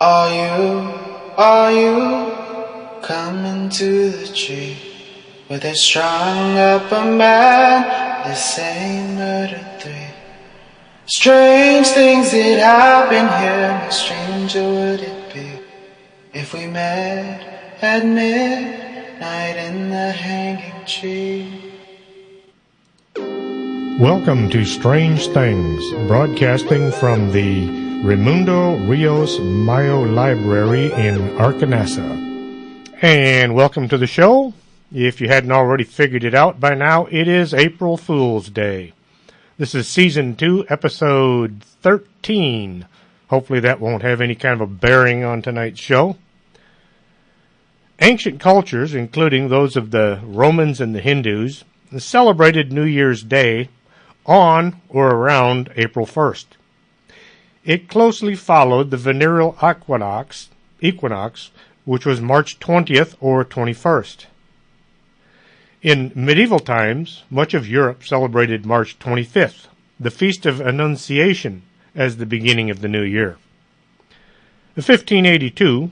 Are you coming to the tree where they strung up a man? They say murder 3. Strange things that happen here. How stranger would it be if we met at midnight in the hanging tree? Welcome to Strange Things, broadcasting from the Raimundo Rios Mayo Library in Arcanasa. And welcome to the show. If you hadn't already figured it out by now, it is April Fool's Day. This is Season 2, Episode 13. Hopefully that won't have any kind of a bearing on tonight's show. Ancient cultures, including those of the Romans and the Hindus, celebrated New Year's Day on or around April 1st. It closely followed the venereal equinox, which was March 20th or 21st. In medieval times, much of Europe celebrated March 25th, the Feast of Annunciation, as the beginning of the new year. In 1582,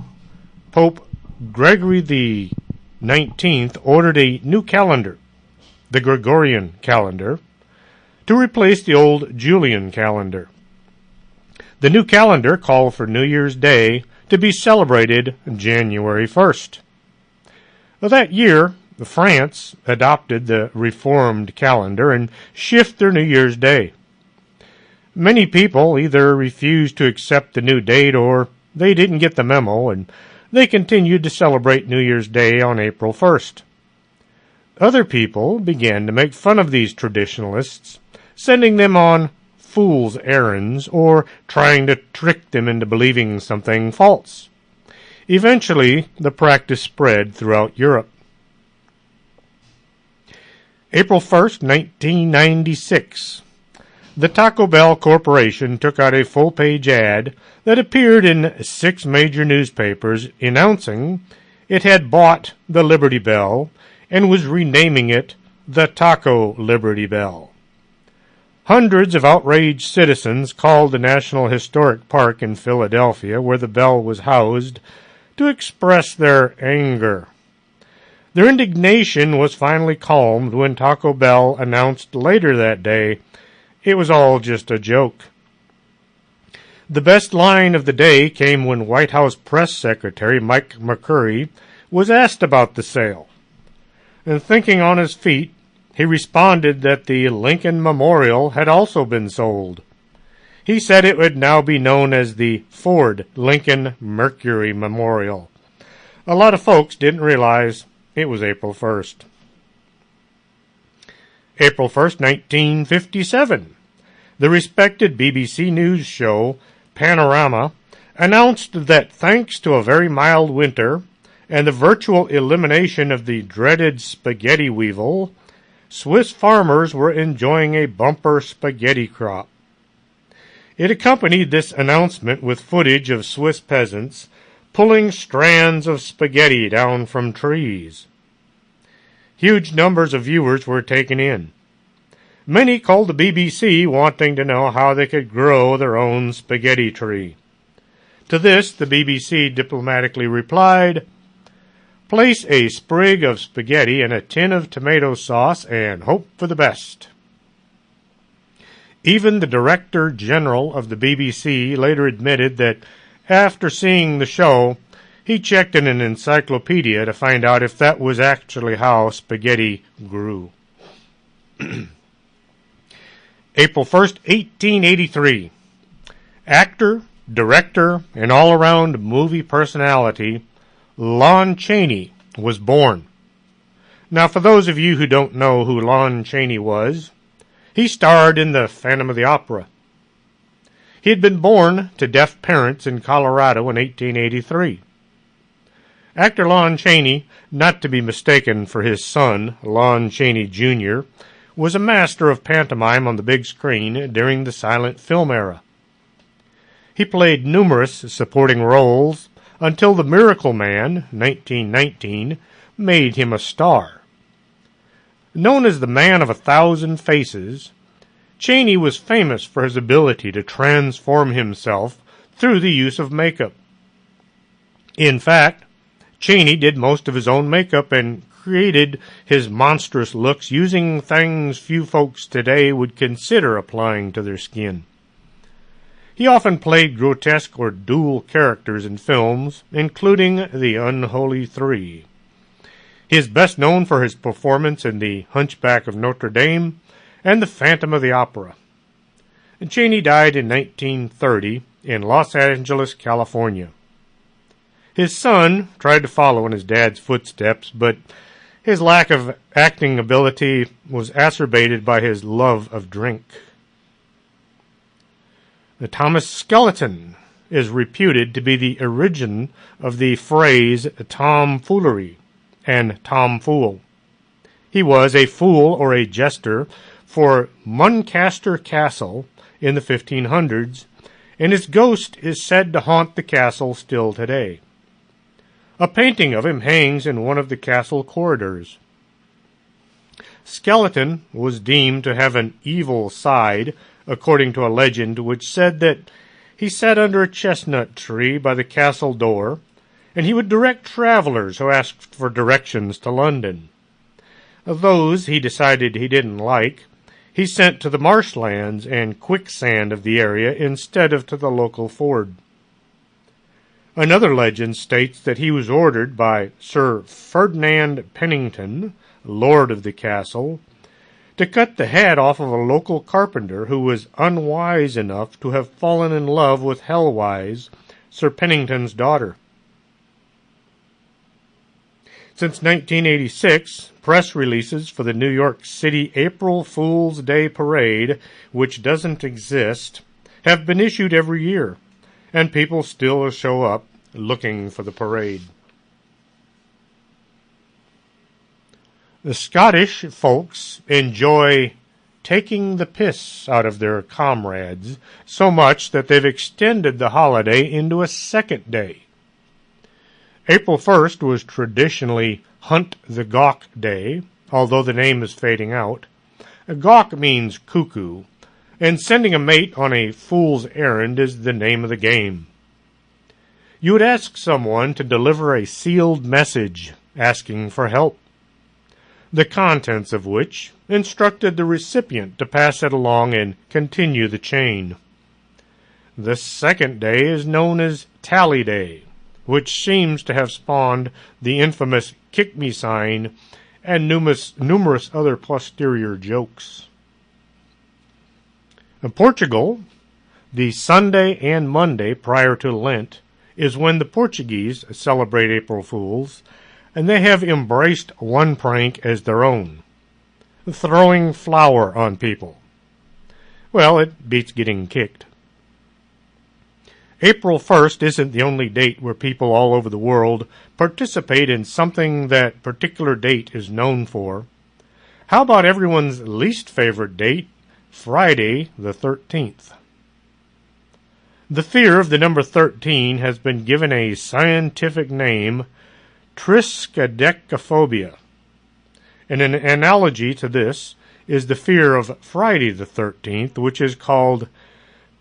Pope Gregory the 19th ordered a new calendar, the Gregorian calendar, to replace the old Julian calendar. The new calendar called for New Year's Day to be celebrated January 1st. That year, France adopted the reformed calendar and shifted their New Year's Day. Many people either refused to accept the new date or they didn't get the memo, and they continued to celebrate New Year's Day on April 1st. Other people began to make fun of these traditionalists, sending them on fool's errands or trying to trick them into believing something false. Eventually, the practice spread throughout Europe. April 1st, 1996. The Taco Bell Corporation took out a full-page ad that appeared in 6 major newspapers announcing it had bought the Liberty Bell and was renaming it the Taco Liberty Bell. Hundreds of outraged citizens called the National Historic Park in Philadelphia, where the bell was housed, to express their anger. Their indignation was finally calmed when Taco Bell announced later that day it was all just a joke. The best line of the day came when White House Press Secretary Mike McCurry was asked about the sale. And thinking on his feet, he responded that the Lincoln Memorial had also been sold. He said it would now be known as the Ford Lincoln Mercury Memorial. A lot of folks didn't realize it was April 1st. April 1st, 1957. The respected BBC News show Panorama announced that thanks to a very mild winter and the virtual elimination of the dreaded spaghetti weevil, Swiss farmers were enjoying a bumper spaghetti crop. It accompanied this announcement with footage of Swiss peasants pulling strands of spaghetti down from trees. Huge numbers of viewers were taken in. Many called the BBC wanting to know how they could grow their own spaghetti tree. To this, the BBC diplomatically replied, "Place a sprig of spaghetti in a tin of tomato sauce and hope for the best." Even the Director General of the BBC later admitted that after seeing the show, he checked in an encyclopedia to find out if that was actually how spaghetti grew. April 1st, 1883. Actor, director, and all-around movie personality Lon Chaney was born. Now, for those of you who don't know who Lon Chaney was, he starred in the Phantom of the Opera. He had been born to deaf parents in Colorado in 1883. Actor Lon Chaney, not to be mistaken for his son, Lon Chaney Jr., was a master of pantomime on the big screen during the silent film era. He played numerous supporting roles until The Miracle Man, 1919, made him a star. Known as the Man of 1,000 Faces, Chaney was famous for his ability to transform himself through the use of makeup. In fact, Chaney did most of his own makeup and created his monstrous looks using things few folks today would consider applying to their skin. He often played grotesque or dual characters in films, including The Unholy Three. He is best known for his performance in The Hunchback of Notre Dame and The Phantom of the Opera. Chaney died in 1930 in Los Angeles, California. His son tried to follow in his dad's footsteps, but his lack of acting ability was exacerbated by his love of drink. Thomas Skeleton is reputed to be the origin of the phrase tomfoolery and tomfool. He was a fool or a jester for Muncaster Castle in the 1500s, and his ghost is said to haunt the castle still today. A painting of him hangs in one of the castle corridors. Skeleton was deemed to have an evil side, according to a legend which said that he sat under a chestnut tree by the castle door, and he would direct travelers who asked for directions to London. Those he decided he didn't like, he sent to the marshlands and quicksand of the area instead of to the local ford. Another legend states that he was ordered by Sir Ferdinand Pennington, lord of the castle, to cut the head off of a local carpenter who was unwise enough to have fallen in love with Hellwise, Sir Pennington's daughter. Since 1986, press releases for the New York City April Fool's Day Parade, which doesn't exist, have been issued every year, and people still show up looking for the parade. The Scottish folks enjoy taking the piss out of their comrades so much that they've extended the holiday into a second day. April 1st was traditionally Hunt the Gawk Day, although the name is fading out. A gawk means cuckoo, and sending a mate on a fool's errand is the name of the game. You would ask someone to deliver a sealed message asking for help, the contents of which instructed the recipient to pass it along and continue the chain. The second day is known as Tally Day, which seems to have spawned the infamous Kick Me sign and numerous other posterior jokes. In Portugal, the Sunday and Monday prior to Lent is when the Portuguese celebrate April Fools, and they have embraced one prank as their own, throwing flour on people. Well, it beats getting kicked. April 1st isn't the only date where people all over the world participate in something that particular date is known for. How about everyone's least favorite date, Friday the 13th? The fear of the number 13 has been given a scientific name, triskaidekaphobia. And an analogy to this is the fear of Friday the 13th, which is called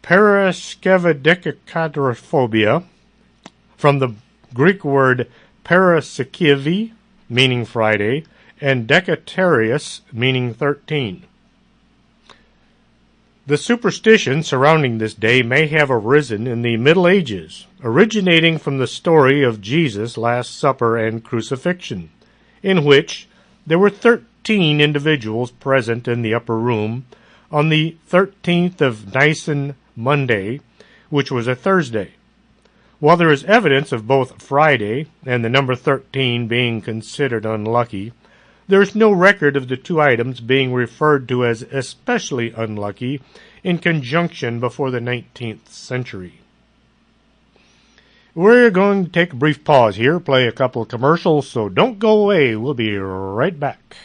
paraskevidekaphobia, from the Greek word paraskivi, meaning Friday, and Decaterius, meaning 13. The superstition surrounding this day may have arisen in the Middle Ages, originating from the story of Jesus' Last Supper and crucifixion, in which there were 13 individuals present in the upper room on the 13th of Nisan Monday, which was a Thursday. While there is evidence of both Friday and the number 13 being considered unlucky, there is no record of the two items being referred to as especially unlucky in conjunction before the 19th century. We're going to take a brief pause here, play a couple of commercials, so don't go away. We'll be right back.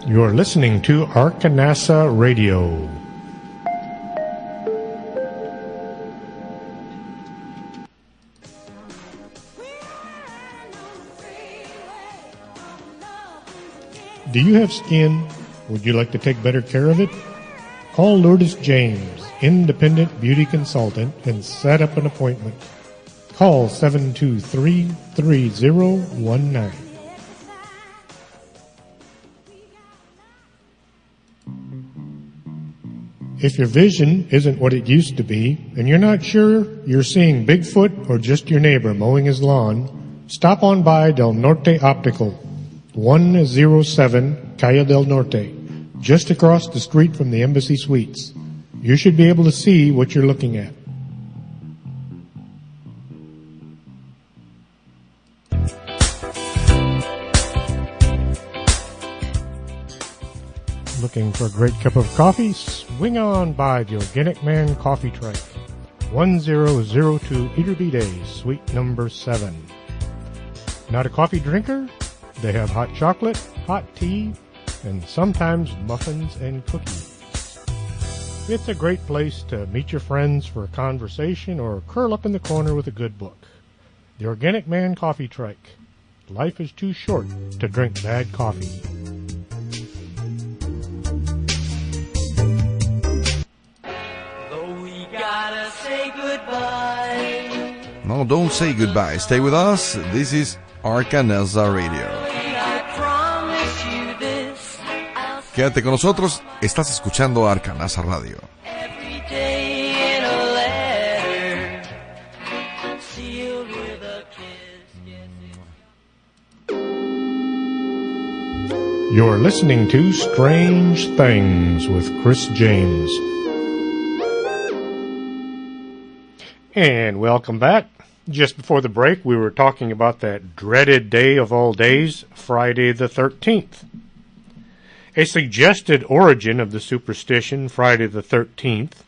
You're listening to Arkanasa Radio. Do you have skin? Would you like to take better care of it? Call Lourdes James, independent beauty consultant, and set up an appointment. Call 723-3019. If your vision isn't what it used to be, and you're not sure you're seeing Bigfoot or just your neighbor mowing his lawn, stop on by Del Norte Optical, 107 Calle del Norte, just across the street from the Embassy Suites. You should be able to see what you're looking at. Looking for a great cup of coffee? Swing on by the Organic Man Coffee Trike, 1002 Iturbide, suite number 7. Not a coffee drinker? They have hot chocolate, hot tea, and sometimes muffins and cookies. It's a great place to meet your friends for a conversation or curl up in the corner with a good book. The Organic Man Coffee Trike. Life is too short to drink bad coffee. No, don't say goodbye. Stay with us. This is Arcanasa Radio. Quédate con nosotros. Estás escuchando Arcanasa Radio. You're listening to Strange Things with Chris James. And welcome back. Just before the break, we were talking about that dreaded day of all days, Friday the 13th. A suggested origin of the superstition, Friday the 13th,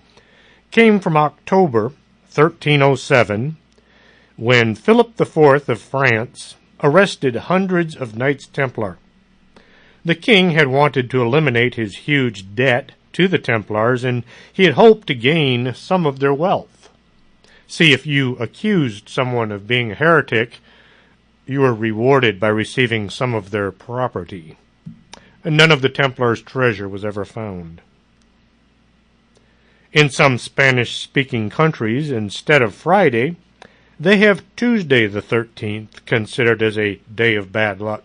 came from October 1307, when Philip IV of France arrested hundreds of Knights Templar. The king had wanted to eliminate his huge debt to the Templars, and he had hoped to gain some of their wealth. See, if you accused someone of being a heretic, you were rewarded by receiving some of their property. And none of the Templars' treasure was ever found. In some Spanish-speaking countries, instead of Friday, they have Tuesday the 13th considered as a day of bad luck.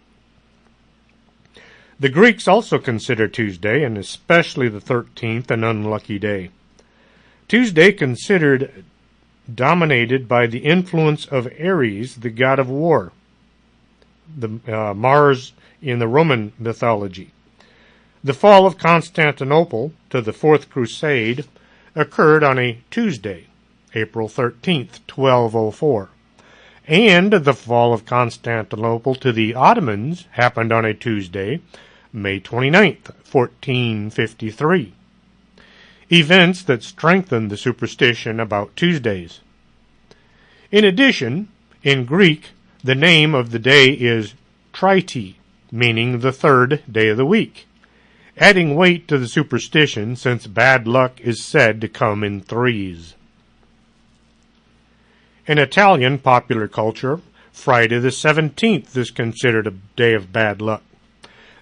The Greeks also consider Tuesday, and especially the 13th, an unlucky day. Tuesday considered dominated by the influence of Ares, the god of war, the Mars in the Roman mythology. The fall of Constantinople to the Fourth Crusade occurred on a Tuesday, April 13th, 1204, and the fall of Constantinople to the Ottomans happened on a Tuesday, May 29th, 1453. Events that strengthen the superstition about Tuesdays. In addition, in Greek, the name of the day is Triti, meaning the third day of the week, adding weight to the superstition since bad luck is said to come in threes. In Italian popular culture, Friday the 17th is considered a day of bad luck.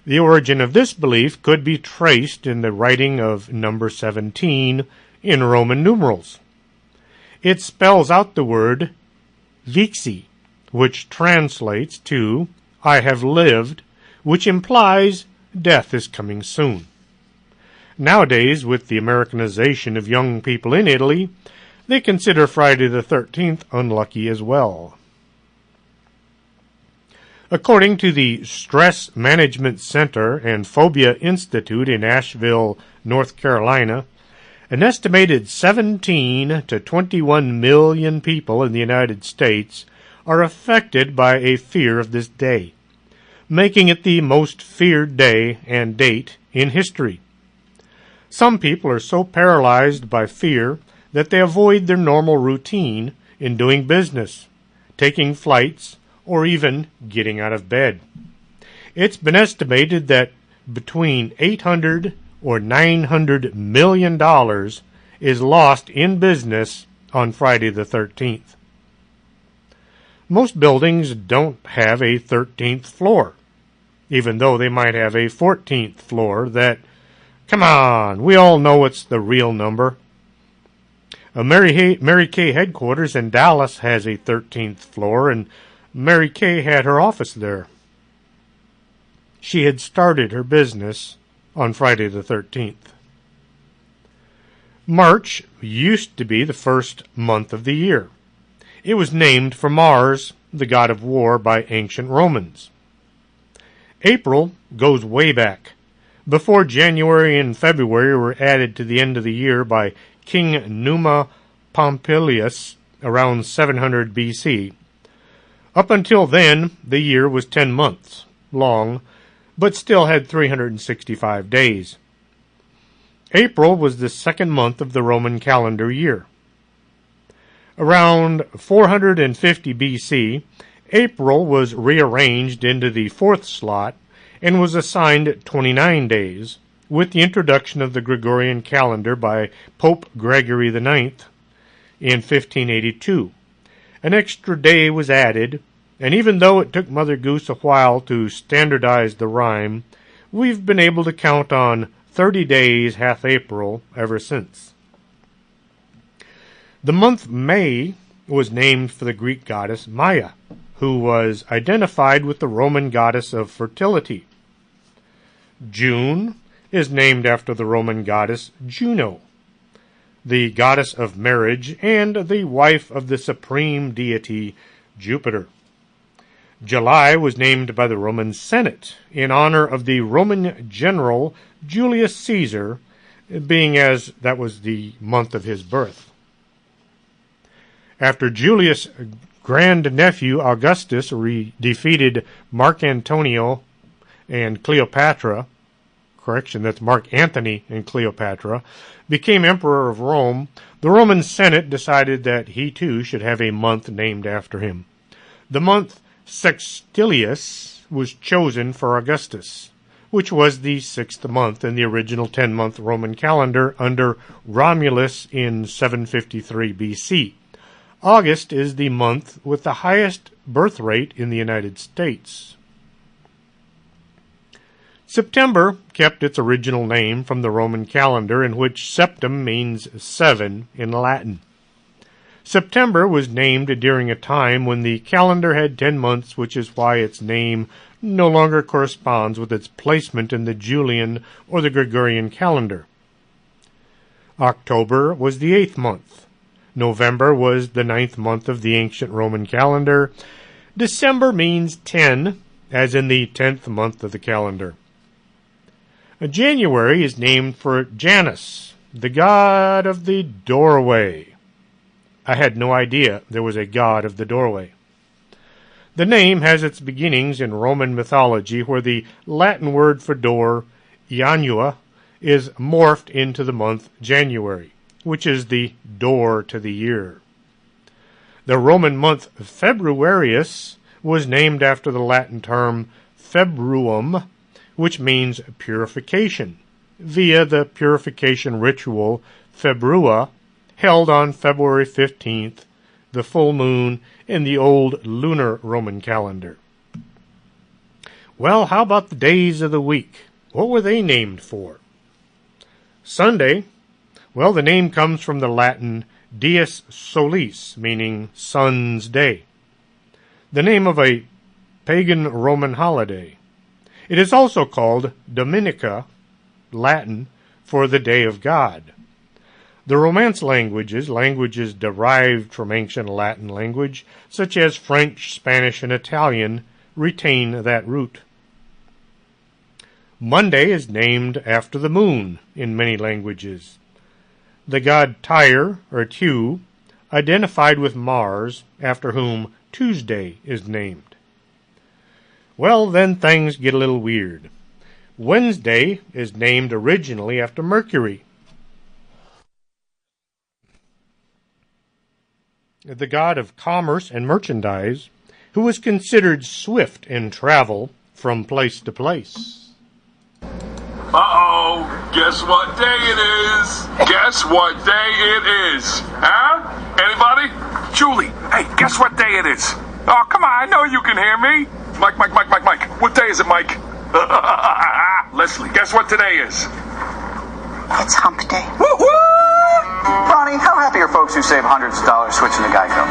The origin of this belief could be traced in the writing of number 17 in Roman numerals. It spells out the word vixi, which translates to I have lived, which implies death is coming soon. Nowadays, with the Americanization of young people in Italy, they consider Friday the 13th unlucky as well. According to the Stress Management Center and Phobia Institute in Asheville, North Carolina, an estimated 17 to 21 million people in the United States are affected by a fear of this day, making it the most feared day and date in history. Some people are so paralyzed by fear that they avoid their normal routine in doing business, taking flights, or even getting out of bed. It's been estimated that between $800 or $900 million is lost in business on Friday the 13th. Most buildings don't have a 13th floor, even though they might have a 14th floor that Come on, we all know it's the real number. Mary Kay headquarters in Dallas has a 13th floor, and Mary Kay had her office there. She had started her business on Friday the 13th. March used to be the first month of the year. It was named for Mars, the god of war, by ancient Romans. April goes way back, before January and February were added to the end of the year by King Numa Pompilius around 700 BC. Up until then, the year was 10 months long, but still had 365 days. April was the second month of the Roman calendar year. Around 450 BC, April was rearranged into the fourth slot and was assigned 29 days, with the introduction of the Gregorian calendar by Pope Gregory IX in 1582. An extra day was added, and even though it took Mother Goose a while to standardize the rhyme, we've been able to count on 30 days hath April ever since. The month May was named for the Greek goddess Maya, who was identified with the Roman goddess of fertility. June is named after the Roman goddess Juno, the goddess of marriage and the wife of the supreme deity Jupiter. July was named by the Roman Senate in honor of the Roman general Julius Caesar, being as that was the month of his birth. After Julius' grandnephew Augustus defeated Mark Antonio and Cleopatra, that's Mark Antony and Cleopatra, became emperor of Rome, the Roman Senate decided that he too should have a month named after him. The month Sextilius was chosen for Augustus, which was the 6th month in the original 10-month Roman calendar under Romulus in 753 BC. August is the month with the highest birth rate in the United States. September kept its original name from the Roman calendar, in which septem means 7 in Latin. September was named during a time when the calendar had 10 months, which is why its name no longer corresponds with its placement in the Julian or the Gregorian calendar. October was the 8th month. November was the 9th month of the ancient Roman calendar. December means 10, as in the 10th month of the calendar. January is named for Janus, the god of the doorway. I had no idea there was a god of the doorway. The name has its beginnings in Roman mythology, where the Latin word for door, Janua, is morphed into the month January, which is the door to the year. The Roman month Februarius was named after the Latin term februum, which means purification, via the purification ritual Februa, held on February 15th, the full moon in the old lunar Roman calendar. Well, how about the days of the week? What were they named for? Sunday, well, the name comes from the Latin Dies Solis, meaning sun's day, the name of a pagan Roman holiday. It is also called Dominica, Latin, for the day of God. The Romance languages derived from ancient Latin language, such as French, Spanish, and Italian, retain that root. Monday is named after the moon in many languages. The god Tyre, or Tew, identified with Mars, after whom Tuesday is named. Well, then things get a little weird. Wednesday is named originally after Mercury, the god of commerce and merchandise, who was considered swift in travel from place to place. Uh-oh, guess what day it is? Guess what day it is? Huh? Anybody? Julie, hey, guess what day it is? Oh, come on, I know you can hear me. Mike. What day is it, Mike? Leslie, guess what today is? It's hump day. Woo-hoo! Ronnie, how happy are folks who save hundreds of dollars switching to Geico?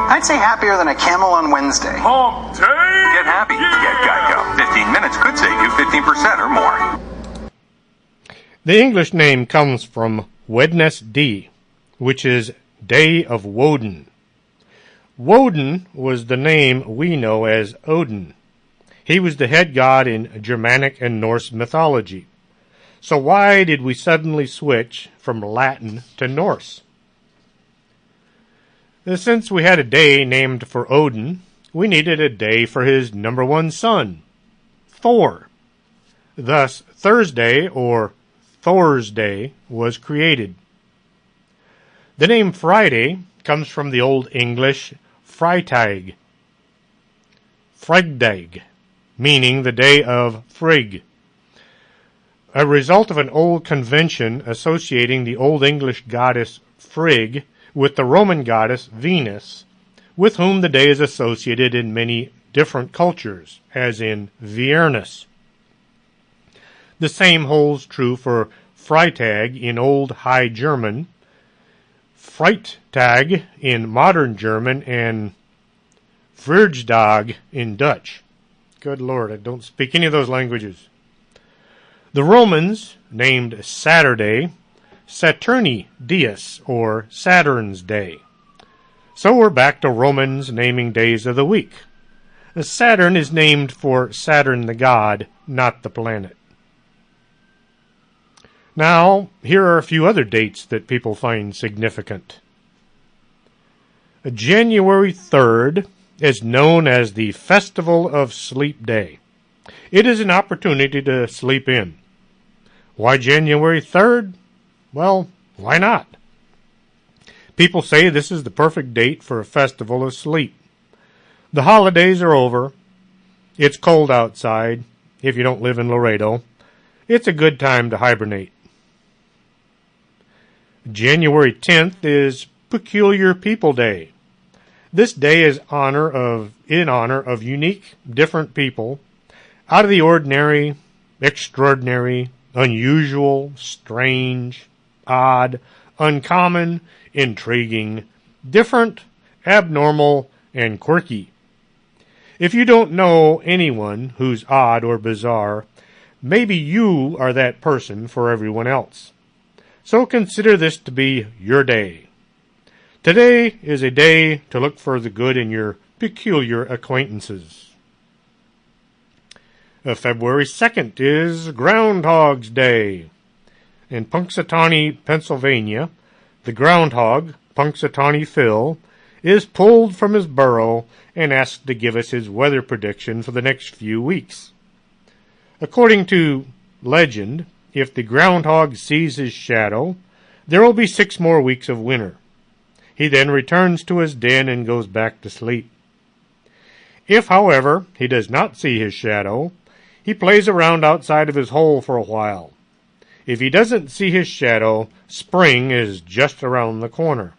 I'd say happier than a camel on Wednesday. Hump day! Get happy. Get Geico. 15 minutes could save you 15% or more. The English name comes from Wednesday, which is Day of Woden. Woden was the name we know as Odin. He was the head god in Germanic and Norse mythology. So why did we suddenly switch from Latin to Norse? Since we had a day named for Odin, we needed a day for his number one son, Thor. Thus, Thursday, or Thor's Day, was created. The name Friday comes from the Old English Freitag, meaning the day of Frigg, a result of an old convention associating the Old English goddess Frigg with the Roman goddess Venus, with whom the day is associated in many different cultures, as in Viernus. The same holds true for Freitag in Old High German, Freitag in Modern German, and Vrijdag in Dutch. Good Lord, I don't speak any of those languages. The Romans named Saturday Saturni Dies, or Saturn's Day. So we're back to Romans naming days of the week. Saturn is named for Saturn the god, not the planet. Now, here are a few other dates that people find significant. January 3rd is known as the Festival of Sleep Day. It is an opportunity to sleep in. Why January 3rd? Well, why not? People say this is the perfect date for a festival of sleep. The holidays are over. It's cold outside, if you don't live in Laredo. It's a good time to hibernate. January 10th is Peculiar People Day. This day is in honor of unique, different people, out of the ordinary, extraordinary, unusual, strange, odd, uncommon, intriguing, different, abnormal, and quirky. If you don't know anyone who's odd or bizarre, maybe you are that person for everyone else. So consider this to be your day. Today is a day to look for the good in your peculiar acquaintances. February 2nd is Groundhog's Day. In Punxsutawney, Pennsylvania, the groundhog, Punxsutawney Phil, is pulled from his burrow and asked to give us his weather prediction for the next few weeks. According to legend, if the groundhog sees his shadow, there will be 6 more weeks of winter. He then returns to his den and goes back to sleep. If, however, he does not see his shadow, he plays around outside of his hole for a while. If he doesn't see his shadow, spring is just around the corner.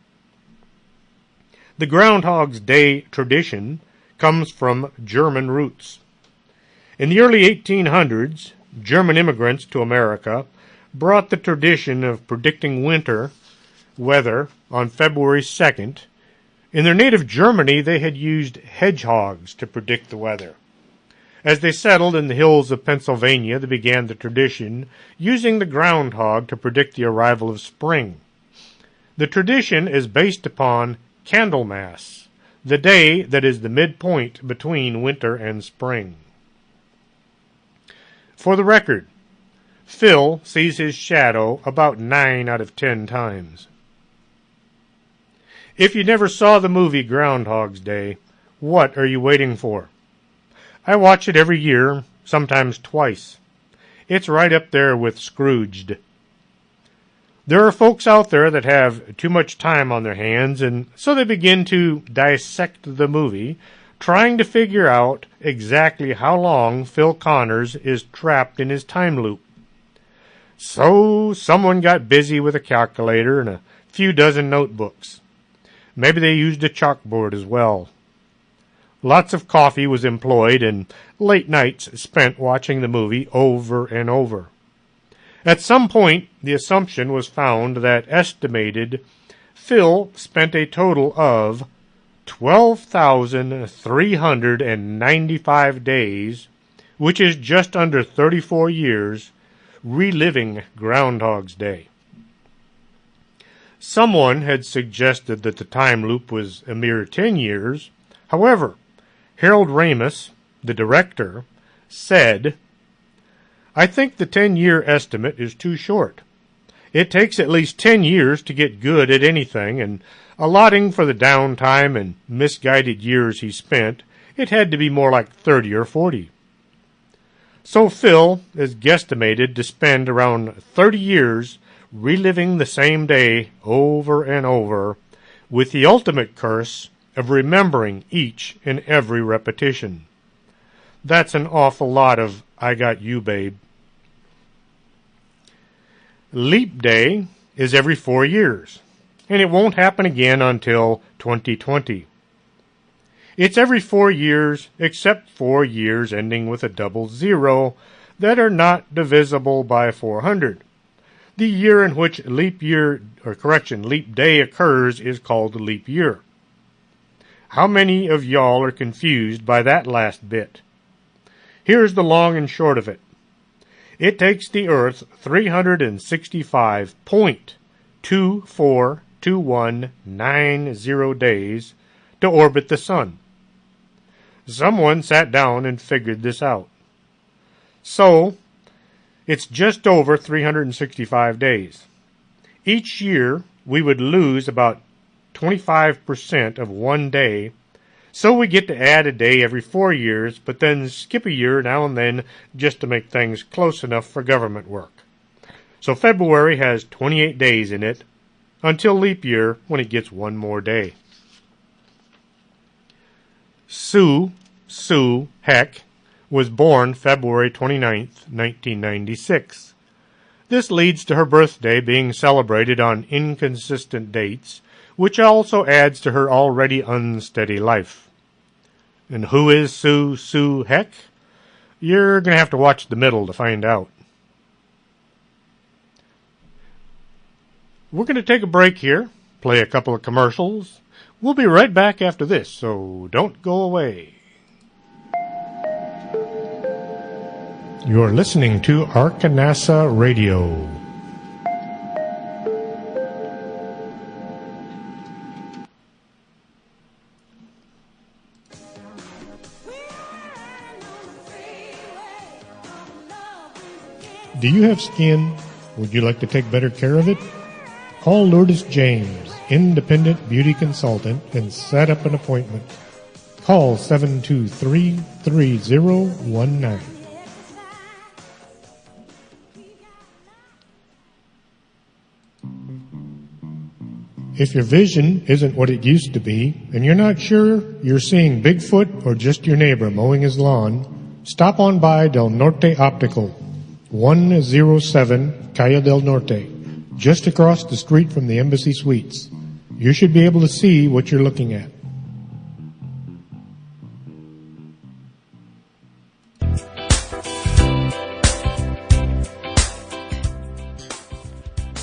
The Groundhog's Day tradition comes from German roots. In the early 1800s, German immigrants to America brought the tradition of predicting winter weather on February 2nd. In their native Germany, they had used hedgehogs to predict the weather. As they settled in the hills of Pennsylvania, they began the tradition using the groundhog to predict the arrival of spring. The tradition is based upon Candlemas, the day that is the midpoint between winter and spring. For the record, Phil sees his shadow about 9 out of 10 times. If you never saw the movie Groundhog's Day, what are you waiting for? I watch it every year, sometimes twice. It's right up there with Scrooged. There are folks out there that have too much time on their hands, and so they begin to dissect the movie, trying to figure out exactly how long Phil Connors is trapped in his time loop. So someone got busy with a calculator and a few dozen notebooks. Maybe they used a chalkboard as well. Lots of coffee was employed and late nights spent watching the movie over and over. At some point, the assumption was found that estimated Phil spent a total of 12,395 days, which is just under 34 years, reliving Groundhog's Day. Someone had suggested that the time loop was a mere 10 years. However, Harold Ramis, the director, said, "I think the 10-year estimate is too short. It takes at least 10 years to get good at anything, and allotting for the downtime and misguided years he spent, it had to be more like 30 or 40. So Phil is guesstimated to spend around 30 years reliving the same day over and over, with the ultimate curse of remembering each and every repetition. That's an awful lot of 'I got you, babe.'" Leap Day is every 4 years, and it won't happen again until 2020. It's every 4 years except 4 years ending with a double zero that are not divisible by 400. The year in which leap day occurs is called leap year. How many of y'all are confused by that last bit? Here's the long and short of it. It takes the Earth 365.242190 days to orbit the Sun. Someone sat down and figured this out. So, it's just over 365 days. Each year, we would lose about 25% of one day, so we get to add a day every 4 years, but then skip a year now and then just to make things close enough for government work. So February has 28 days in it, until leap year when it gets one more day. Sue Heck was born February 29th, 1996. This leads to her birthday being celebrated on inconsistent dates, which also adds to her already unsteady life. And who is Sue Heck? You're going to have to watch the middle to find out. We're going to take a break here, play a couple of commercials. We'll be right back after this, so don't go away. You're listening to Arkanasa Radio. Do you have skin? Would you like to take better care of it? Call Lourdes James, independent beauty consultant, and set up an appointment. Call 723-3019. If your vision isn't what it used to be, and you're not sure you're seeing Bigfoot or just your neighbor mowing his lawn, stop on by Del Norte Optical, 107 Calle del Norte, just across the street from the Embassy Suites. You should be able to see what you're looking at.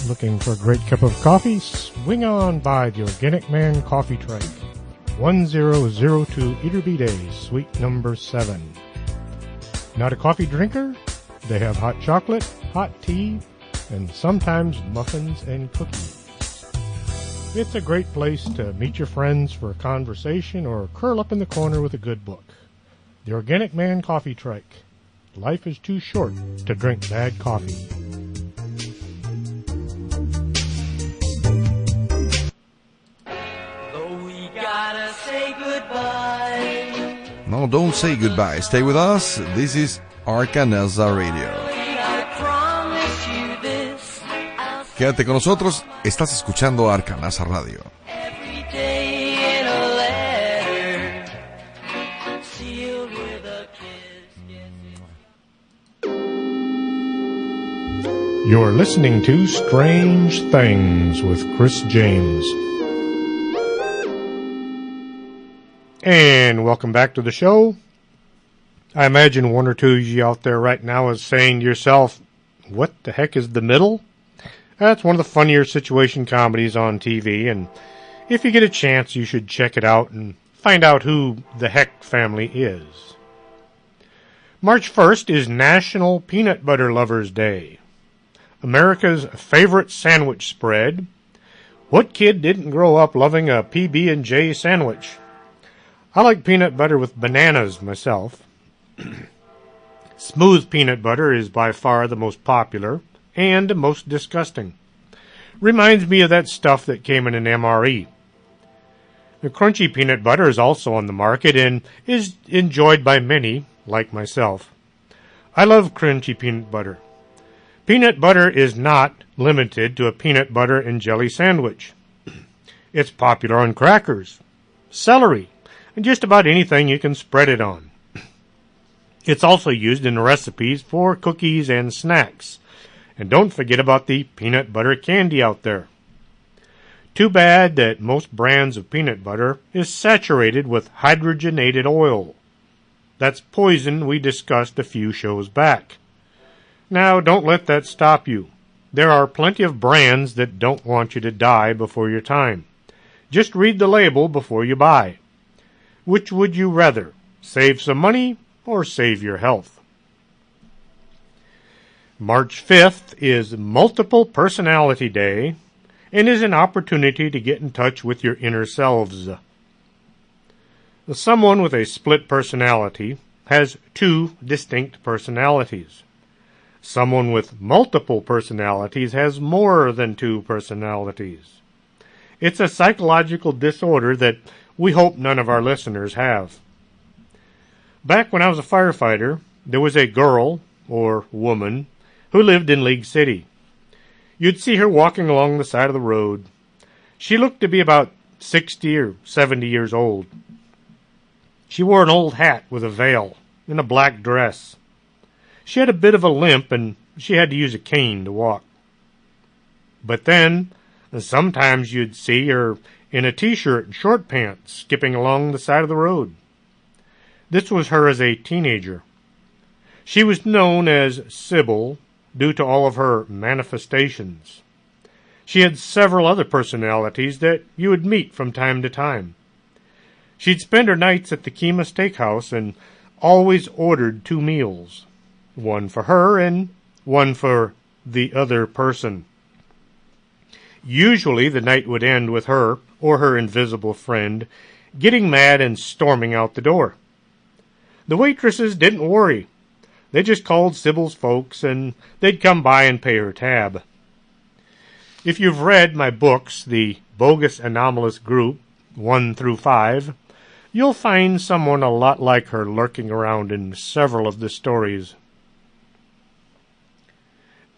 Looking for a great cup of coffee? Swing on by the Organic Man Coffee Trike, 1002 Eaterby Day, suite number 7. Not a coffee drinker? They have hot chocolate, hot tea, and sometimes muffins and cookies. It's a great place to meet your friends for a conversation or curl up in the corner with a good book. The Organic Man Coffee Trike. Life is too short to drink bad coffee. No, don't say goodbye. Stay with us. This is Arkanasa Radio. Quédate con nosotros. Estás escuchando Arkanasa Radio. You're listening to Strange Things with Chris James. And welcome back to the show. I imagine one or two of you out there right now is saying to yourself, What the Heck is the Middle? That's one of the funnier situation comedies on TV, and if you get a chance, you should check it out and find out who the Heck family is. March 1st is National Peanut Butter Lovers Day. America's favorite sandwich spread. What kid didn't grow up loving a PB&J sandwich? I like peanut butter with bananas myself. Smooth peanut butter is by far the most popular and most disgusting. Reminds me of that stuff that came in an MRE. The crunchy peanut butter is also on the market and is enjoyed by many, like myself. I love crunchy peanut butter. Peanut butter is not limited to a peanut butter and jelly sandwich. It's popular on crackers, celery, and just about anything you can spread it on. It's also used in recipes for cookies and snacks. And don't forget about the peanut butter candy out there. Too bad that most brands of peanut butter is saturated with hydrogenated oil. That's poison we discussed a few shows back. Now, don't let that stop you. There are plenty of brands that don't want you to die before your time. Just read the label before you buy. Which would you rather? Save some money or save your health? March 5th is Multiple Personality Day and is an opportunity to get in touch with your inner selves. Someone with a split personality has two distinct personalities. Someone with multiple personalities has more than two personalities. It's a psychological disorder that we hope none of our listeners have. Back when I was a firefighter, there was a girl, or woman, who lived in League City. You'd see her walking along the side of the road. She looked to be about 60 or 70 years old. She wore an old hat with a veil and a black dress. She had a bit of a limp, and she had to use a cane to walk. But then, sometimes you'd see her in a t-shirt and short pants skipping along the side of the road. This was her as a teenager. She was known as Sybil due to all of her manifestations. She had several other personalities that you would meet from time to time. She'd spend her nights at the Kima Steakhouse and always ordered 2 meals, one for her and one for the other person. Usually the night would end with her or her invisible friend getting mad and storming out the door. The waitresses didn't worry. They just called Sybil's folks and they'd come by and pay her tab. If you've read my books, The Bogus Anomalous Group, 1 through 5, you'll find someone a lot like her lurking around in several of the stories.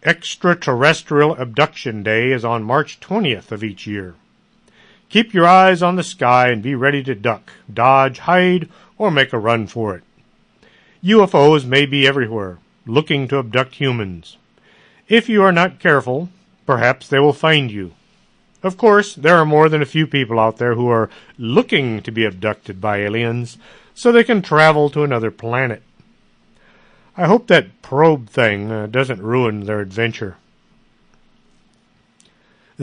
Extraterrestrial Abduction Day is on March 20th of each year. Keep your eyes on the sky and be ready to duck, dodge, hide, or make a run for it. UFOs may be everywhere, looking to abduct humans. If you are not careful, perhaps they will find you. Of course, there are more than a few people out there who are looking to be abducted by aliens so they can travel to another planet. I hope that probe thing doesn't ruin their adventure.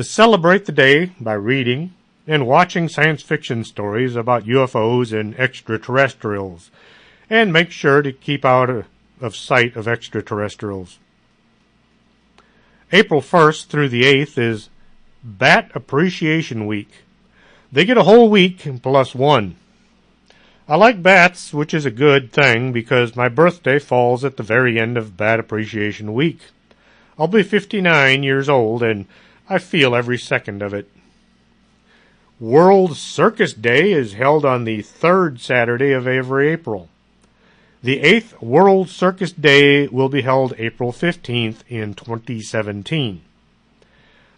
Celebrate the day by reading and watching science fiction stories about UFOs and extraterrestrials, and make sure to keep out of sight of extraterrestrials. April 1st through the 8th is Bat Appreciation Week. They get a whole week plus one. I like bats, which is a good thing because my birthday falls at the very end of Bat Appreciation Week. I'll be 59 years old, and I feel every second of it. World Circus Day is held on the 3rd Saturday of every April. The 8th World Circus Day will be held April 15th in 2017.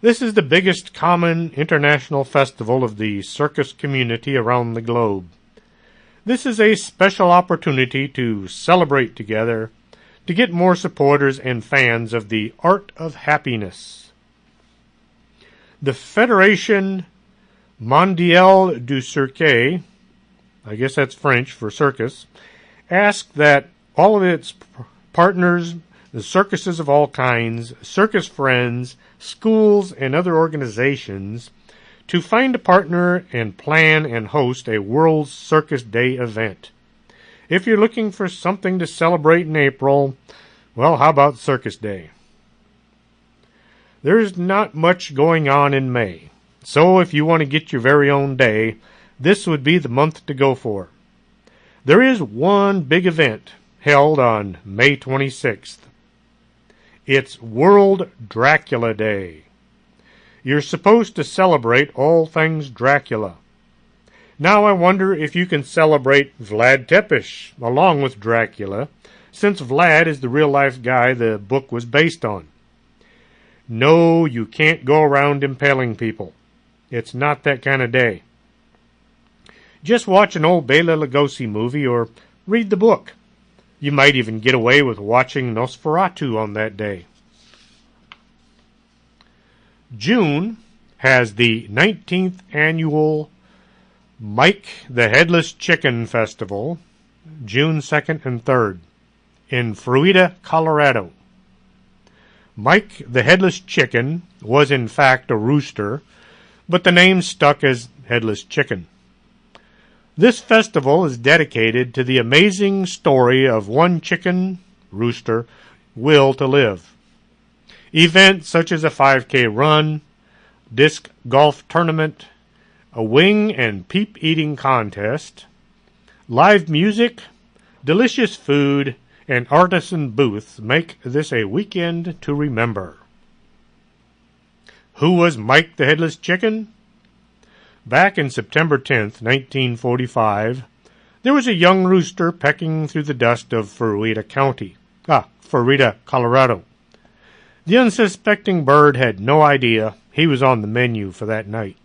This is the biggest common international festival of the circus community around the globe. This is a special opportunity to celebrate together, to get more supporters and fans of the art of happiness. The Fédération Mondiale du Cirque, I guess that's French for circus, asked that all of its partners the circuses of all kinds, circus friends, schools, and other organizations to find a partner and plan and host a World Circus Day event. If you're looking for something to celebrate in April, well, how about Circus Day? There's not much going on in May, so if you want to get your very own day, this would be the month to go for. There is one big event held on May 26th. It's World Dracula Day. You're supposed to celebrate all things Dracula. Now I wonder if you can celebrate Vlad Tepes along with Dracula, since Vlad is the real-life guy the book was based on. No, you can't go around impaling people. It's not that kind of day. Just watch an old Bela Lugosi movie or read the book. You might even get away with watching Nosferatu on that day. June has the 19th annual Mike the Headless Chicken Festival, June 2nd and 3rd, in Fruita, Colorado. Mike the Headless Chicken was in fact a rooster, but the name stuck as Headless Chicken. This festival is dedicated to the amazing story of one chicken, rooster, will to live. Events such as a 5K run, disc golf tournament, a wing and peep eating contest, live music, delicious food, and artisan booths make this a weekend to remember. Who was Mike the Headless Chicken? Back in September 10th, 1945, there was a young rooster pecking through the dust of Fruita County. Fruita, Colorado. The unsuspecting bird had no idea he was on the menu for that night.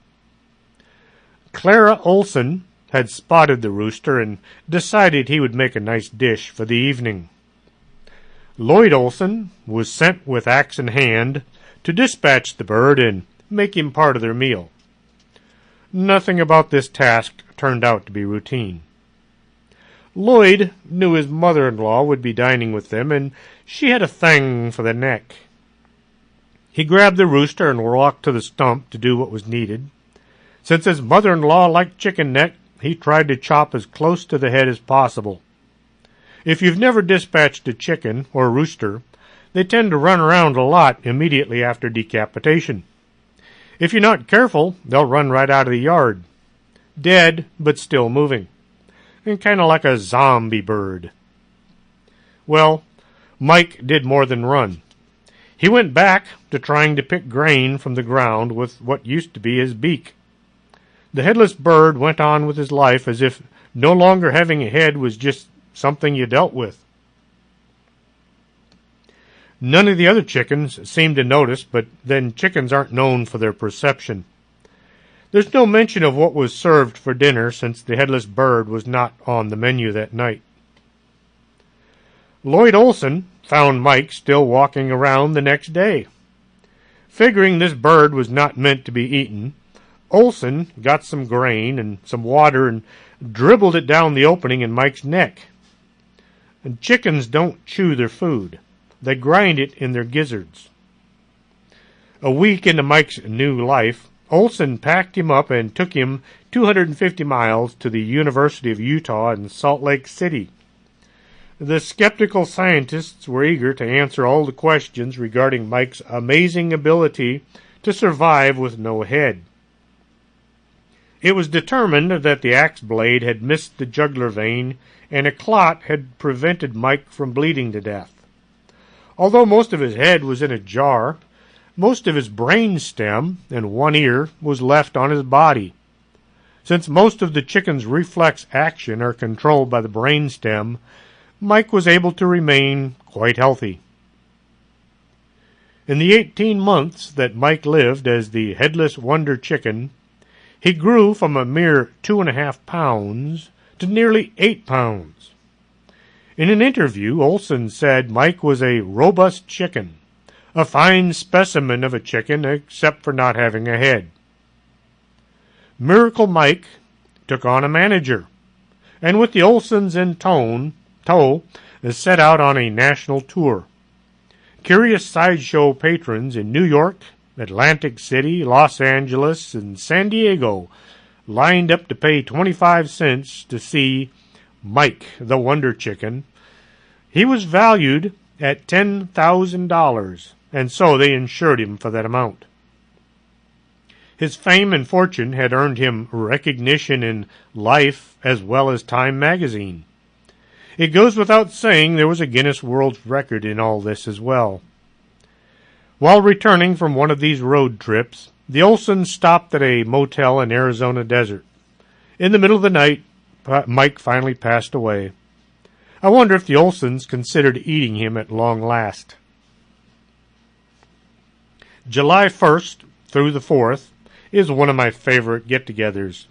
Clara Olson had spotted the rooster and decided he would make a nice dish for the evening. Lloyd Olson was sent with axe in hand to dispatch the bird and make him part of their meal. Nothing about this task turned out to be routine. Lloyd knew his mother-in-law would be dining with them, and she had a thing for the neck. He grabbed the rooster and walked to the stump to do what was needed. Since his mother-in-law liked chicken neck, he tried to chop as close to the head as possible. If you've never dispatched a chicken or a rooster, they tend to run around a lot immediately after decapitation. If you're not careful, they'll run right out of the yard. Dead, but still moving. And kind of like a zombie bird. Well, Mike did more than run. He went back to trying to pick grain from the ground with what used to be his beak. The headless bird went on with his life as if no longer having a head was just something you dealt with. None of the other chickens seemed to notice, but then chickens aren't known for their perception. There's no mention of what was served for dinner since the headless bird was not on the menu that night. Lloyd Olson found Mike still walking around the next day. Figuring this bird was not meant to be eaten, Olson got some grain and some water and dribbled it down the opening in Mike's neck. And chickens don't chew their food. They grind it in their gizzards. A week into Mike's new life, Olson packed him up and took him 250 miles to the University of Utah in Salt Lake City. The skeptical scientists were eager to answer all the questions regarding Mike's amazing ability to survive with no head. It was determined that the axe blade had missed the jugular vein and a clot had prevented Mike from bleeding to death. Although most of his head was in a jar, most of his brain stem and one ear was left on his body. Since most of the chicken's reflex action are controlled by the brain stem, Mike was able to remain quite healthy. In the 18 months that Mike lived as the Headless Wonder Chicken, he grew from a mere 2.5 pounds to nearly 8 pounds. In an interview, Olson said Mike was a robust chicken, a fine specimen of a chicken except for not having a head. Miracle Mike took on a manager, and with the Olsons in tow, set out on a national tour. Curious sideshow patrons in New York, Atlantic City, Los Angeles, and San Diego lined up to pay 25 cents to see Mike the Wonder Chicken. He was valued at $10,000, and so they insured him for that amount. His fame and fortune had earned him recognition in Life as well as Time magazine. It goes without saying there was a Guinness World Record in all this as well. While returning from one of these road trips, the Olsons stopped at a motel in Arizona desert. In the middle of the night, Mike finally passed away. I wonder if the Olsons considered eating him at long last. July 1st through the 4th is one of my favorite get-togethers.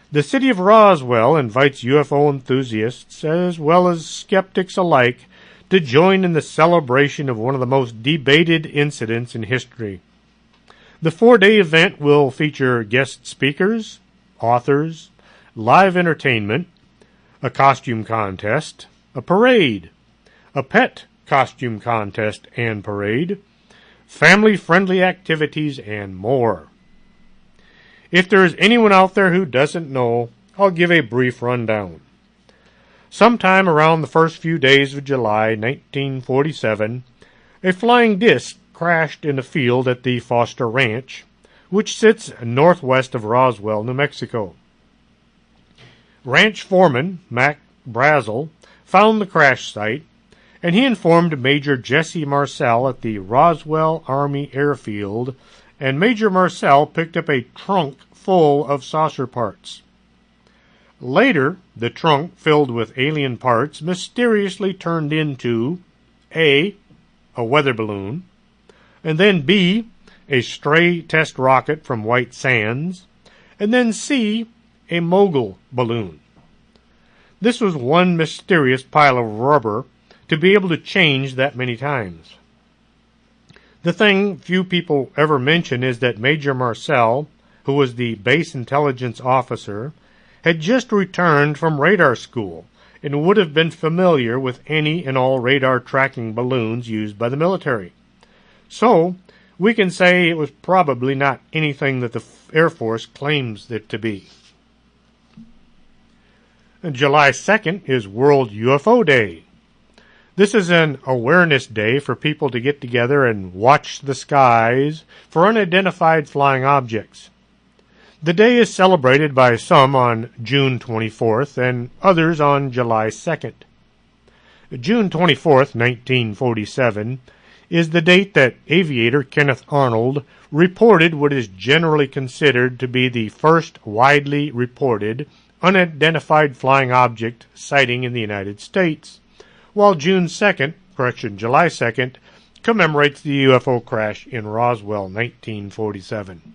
The city of Roswell invites UFO enthusiasts as well as skeptics alike to join in the celebration of one of the most debated incidents in history. The 4-day event will feature guest speakers, authors, live entertainment, a costume contest, a parade, a pet costume contest and parade, family-friendly activities, and more. If there is anyone out there who doesn't know, I'll give a brief rundown. Sometime around the first few days of July 1947, a flying disc crashed in a field at the Foster Ranch, which sits northwest of Roswell, New Mexico. Ranch foreman Mac Brazel found the crash site, and he informed Major Jesse Marcel at the Roswell Army Airfield, and Major Marcel picked up a trunk full of saucer parts. Later, the trunk filled with alien parts mysteriously turned into A weather balloon, and then B, a stray test rocket from White Sands, and then C, a mogul balloon. This was one mysterious pile of rubber to be able to change that many times. The thing few people ever mention is that Major Marcel, who was the base intelligence officer, had just returned from radar school and would have been familiar with any and all radar tracking balloons used by the military. So, we can say it was probably not anything that the Air Force claims it to be. And July 2nd is World UFO Day. This is an awareness day for people to get together and watch the skies for unidentified flying objects. The day is celebrated by some on June 24th and others on July 2nd. June 24th, 1947, is the date that aviator Kenneth Arnold reported what is generally considered to be the first widely reported unidentified flying object sighting in the United States, while July 2nd, commemorates the UFO crash in Roswell, 1947.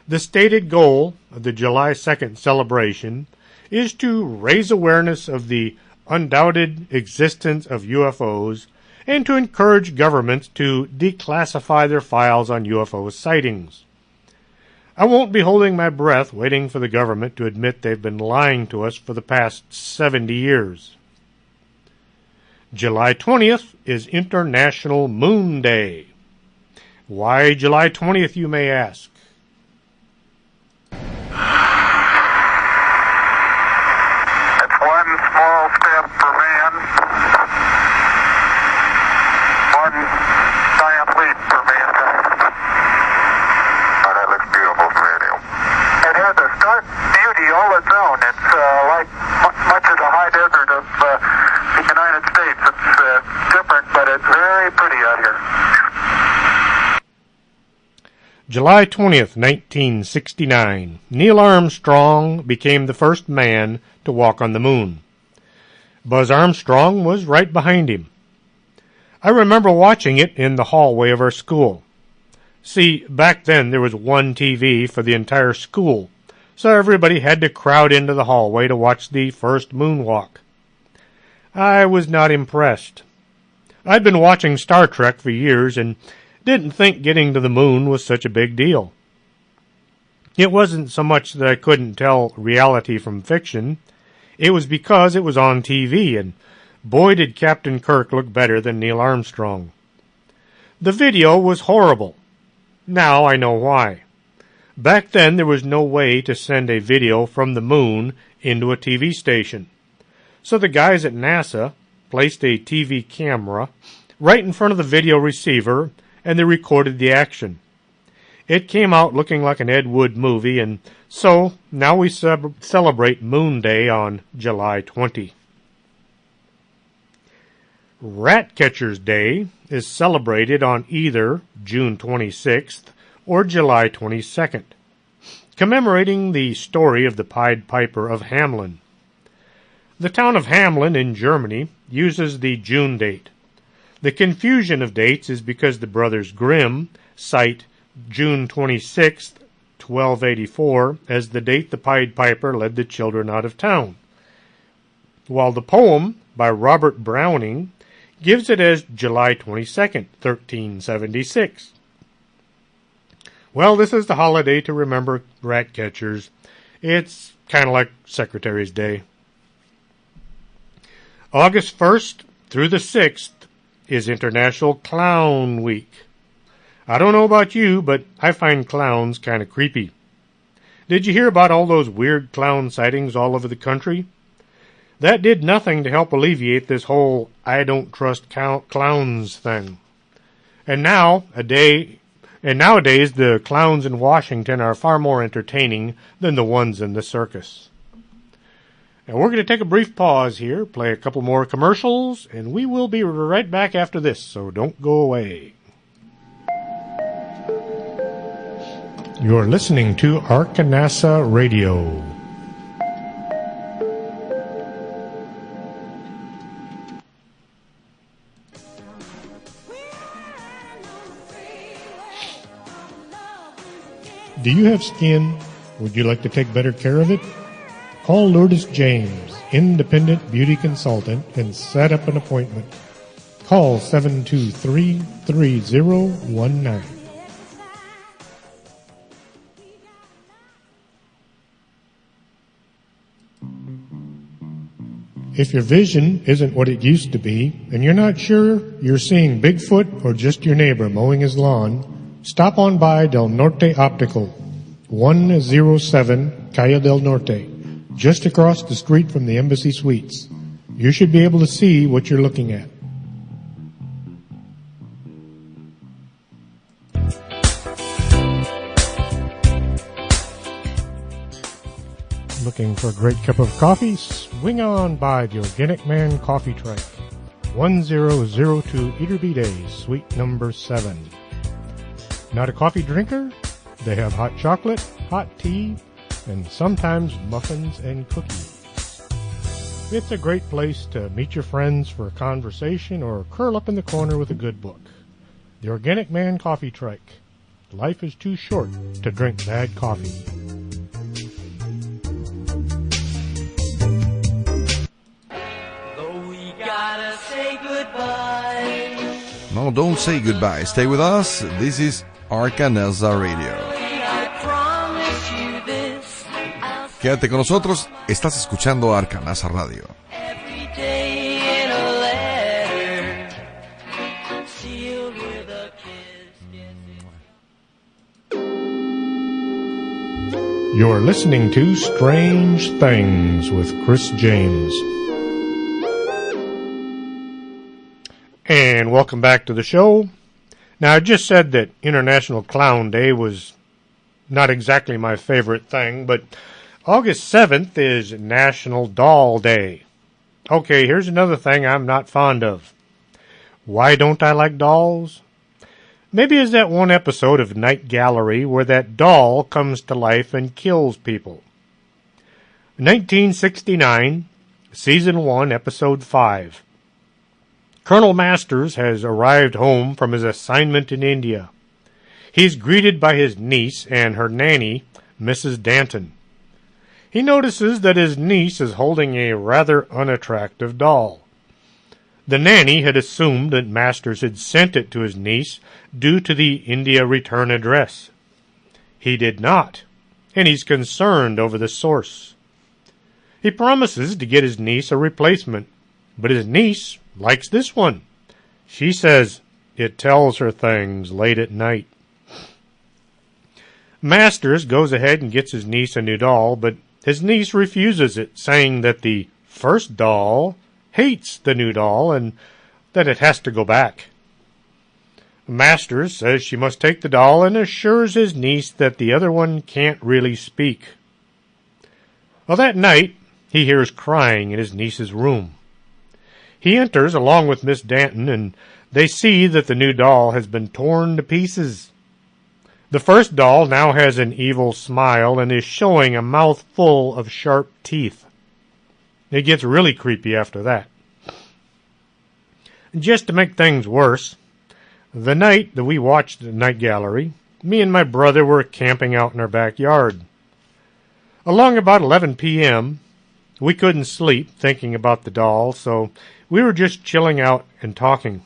The stated goal of the July 2nd celebration is to raise awareness of the undoubted existence of UFOs and to encourage governments to declassify their files on UFO sightings. I won't be holding my breath waiting for the government to admit they've been lying to us for the past 70 years. July 20th is International Moon Day. Why July 20th, you may ask? It's one small step for man, one giant leap for mankind. Oh, that looks beautiful from radio. It has a stark beauty all its own. It's like much of the high desert of the United States. It's different, but it's very pretty out here. July 20th, 1969, Neil Armstrong became the first man to walk on the moon. Buzz Armstrong was right behind him. I remember watching it in the hallway of our school. See, back then there was one TV for the entire school, so everybody had to crowd into the hallway to watch the first moonwalk. I was not impressed. I'd been watching Star Trek for years and didn't think getting to the moon was such a big deal. It wasn't so much that I couldn't tell reality from fiction. It was because it was on TV, and boy did Captain Kirk look better than Neil Armstrong. The video was horrible. Now I know why. Back then there was no way to send a video from the moon into a TV station. So the guys at NASA placed a TV camera right in front of the video receiver and they recorded the action. It came out looking like an Ed Wood movie, and so now we celebrate Moon Day on July 20. Ratcatcher's Day is celebrated on either June 26th or July 22nd, commemorating the story of the Pied Piper of Hamelin. The town of Hamelin in Germany uses the June date. The confusion of dates is because the brothers Grimm cite June 26th, 1284, as the date the Pied Piper led the children out of town, while the poem by Robert Browning gives it as July 22nd, 1376. Well, this is the holiday to remember rat catchers. It's kind of like Secretary's Day. August 1st through the 6th is International Clown Week. I don't know about you, but I find clowns kind of creepy. Did you hear about all those weird clown sightings all over the country? That did nothing to help alleviate this whole I don't trust clowns thing. And nowadays the clowns in Washington are far more entertaining than the ones in the circus. Now we're going to take a brief pause here, play a couple more commercials, and we will be right back after this, so don't go away. You're listening to Arkanasa Radio. Do you have skin? Would you like to take better care of it? Call Lourdes James, independent beauty consultant, and set up an appointment. Call 723-3019. If your vision isn't what it used to be, and you're not sure you're seeing Bigfoot or just your neighbor mowing his lawn, stop on by Del Norte Optical, 107 Calle del Norte, just across the street from the Embassy Suites. You should be able to see what you're looking at. Looking for a great cup of coffee? Swing on by the Organic Man Coffee Truck, 1002 Eaterby Day, suite number 7. Not a coffee drinker? They have hot chocolate, hot tea, and sometimes muffins and cookies. It's a great place to meet your friends for a conversation or curl up in the corner with a good book. The Organic Man Coffee Truck. Life is too short to drink bad coffee. No, don't say goodbye. Stay with us. This is Arkanasa Radio. Quédate con nosotros. Estás escuchando Arkanasa Radio. You're listening to Strange Things with Chris James. And welcome back to the show. Now, I just said that International Clown Day was not exactly my favorite thing, but August 7th is National Doll Day. Okay, here's another thing I'm not fond of. Why don't I like dolls? Maybe it's that one episode of Night Gallery where that doll comes to life and kills people. 1969, Season 1, Episode 5. Colonel Masters has arrived home from his assignment in India. He's greeted by his niece and her nanny, Mrs. Danton. He notices that his niece is holding a rather unattractive doll. The nanny had assumed that Masters had sent it to his niece due to the India return address. He did not, and he's concerned over the source. He promises to get his niece a replacement, but his niece likes this one. She says it tells her things late at night. Masters goes ahead and gets his niece a new doll, but his niece refuses it, saying that the first doll hates the new doll and that it has to go back. Masters says she must take the doll and assures his niece that the other one can't really speak. Well, that night, he hears crying in his niece's room. He enters along with Miss Danton, and they see that the new doll has been torn to pieces. The first doll now has an evil smile and is showing a mouth full of sharp teeth. It gets really creepy after that. Just to make things worse, the night that we watched the night gallery, me and my brother were camping out in our backyard. Along about 11 p.m., we couldn't sleep thinking about the doll, so we were just chilling out and talking.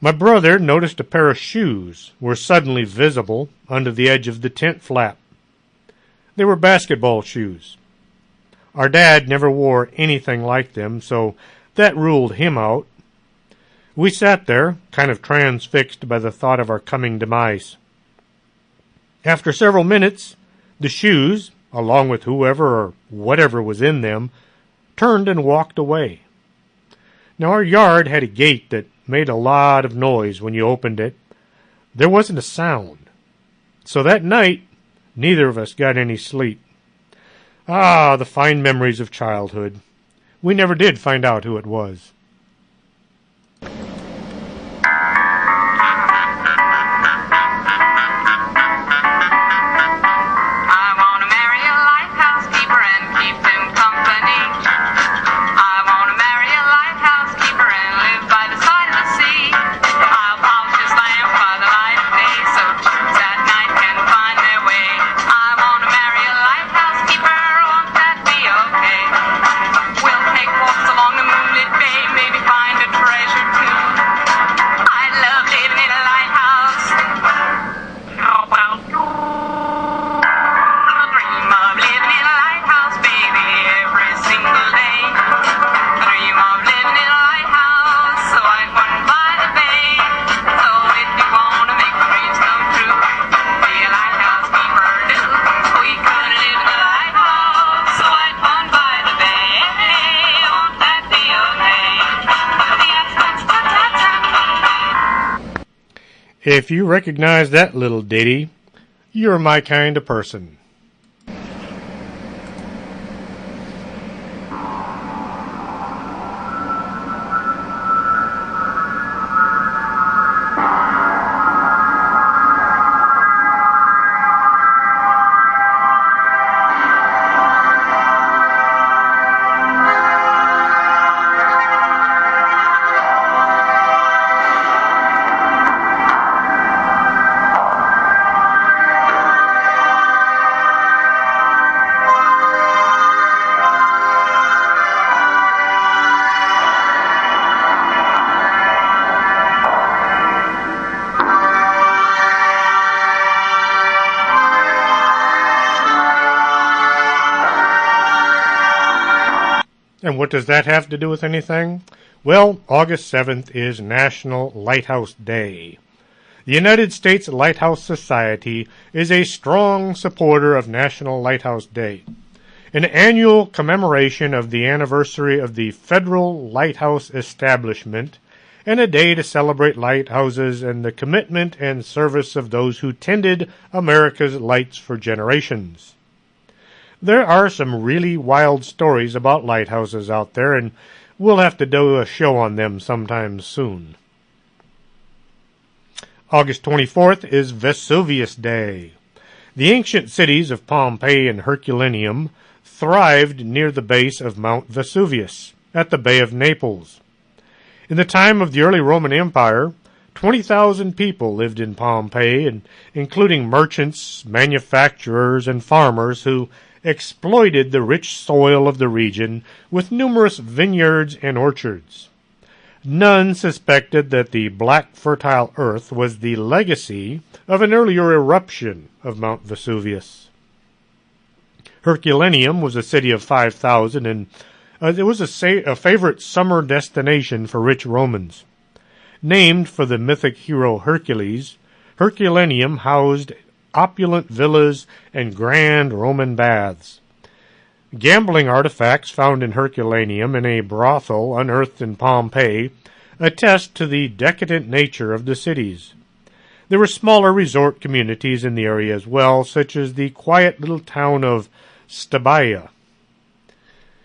My brother noticed a pair of shoes were suddenly visible under the edge of the tent flap. They were basketball shoes. Our dad never wore anything like them, so that ruled him out. We sat there, kind of transfixed by the thought of our coming demise. After several minutes, the shoes, along with whoever or whatever was in them, turned and walked away. Now our yard had a gate that made a lot of noise when you opened it. There wasn't a sound. So that night, neither of us got any sleep. Ah, the fine memories of childhood. We never did find out who it was. If you recognize that little ditty, you're my kind of person. And what does that have to do with anything? Well, August 7th is National Lighthouse Day. The United States Lighthouse Society is a strong supporter of National Lighthouse Day, an annual commemoration of the anniversary of the Federal Lighthouse Establishment, and a day to celebrate lighthouses and the commitment and service of those who tended America's lights for generations. There are some really wild stories about lighthouses out there, and we'll have to do a show on them sometime soon. August 24th is Vesuvius Day. The ancient cities of Pompeii and Herculaneum thrived near the base of Mount Vesuvius, at the Bay of Naples. In the time of the early Roman Empire, 20,000 people lived in Pompeii, and including merchants, manufacturers, and farmers who exploited the rich soil of the region with numerous vineyards and orchards. None suspected that the black fertile earth was the legacy of an earlier eruption of Mount Vesuvius. Herculaneum was a city of 5,000, and It was a favorite summer destination for rich Romans. Named for the mythic hero Hercules, Herculaneum housed opulent villas and grand Roman baths. Gambling artifacts found in Herculaneum and a brothel unearthed in Pompeii attest to the decadent nature of the cities. There were smaller resort communities in the area as well, such as the quiet little town of Stabaia.